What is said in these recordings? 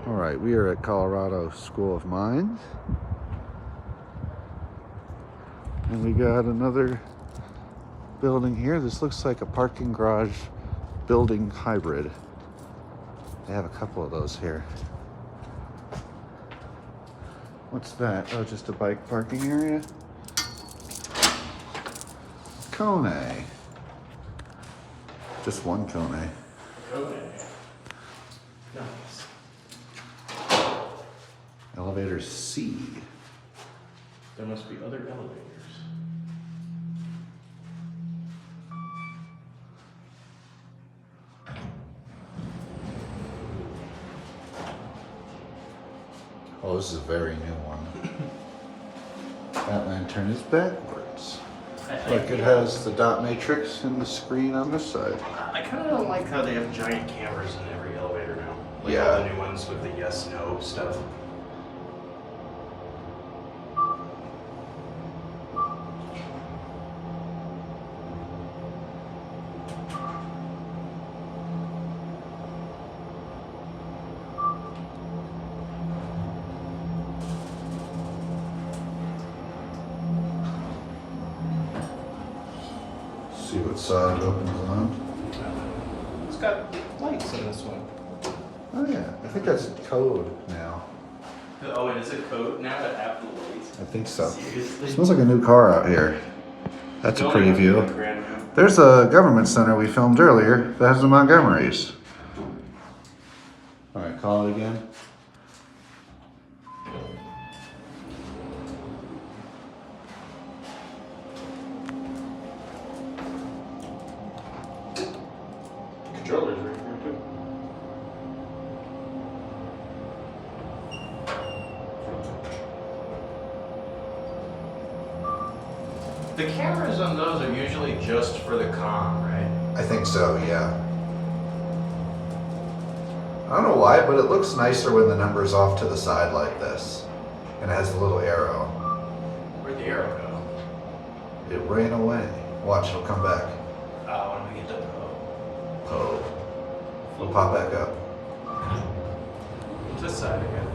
All right, we are at Colorado School of Mines. And we got another building here. This looks like a parking garage building hybrid. They have a couple of those here. What's that? Oh, just a bike parking area? Kone. Just one Kone. Kone. Nice. Elevator C. There must be other elevators. Oh, this is a very new one. That lantern is backwards. Look, it has the dot matrix and the screen on this side. I kind of don't like how they have giant cameras in every elevator now. Like Yeah. all the new ones with the yes, no stuff. See what side it opens on. It's got lights in this one. Oh yeah, I think that's code now. Oh, and is it code now to have the lights? I think so. Seriously? Smells like a new car out here. That's a pretty view. Brand new. There's a government center we filmed earlier that has the Montgomerys. All right, call it again. Controllers right here too. The cameras on those are usually just for the comm, right? I think so, yeah. I don't know why, but it looks nicer when the number's off to the side like this. And it has a little arrow. Where'd the arrow go? It ran away. Watch, it'll come back. When we get to Oh. It'll pop back up. this side again.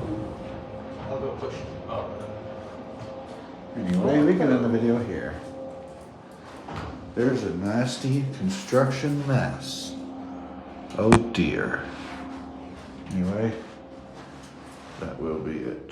I'll go push. Oh. Anyway, we can end the video here. There's a nasty construction mess. Oh dear. Anyway, that will be it.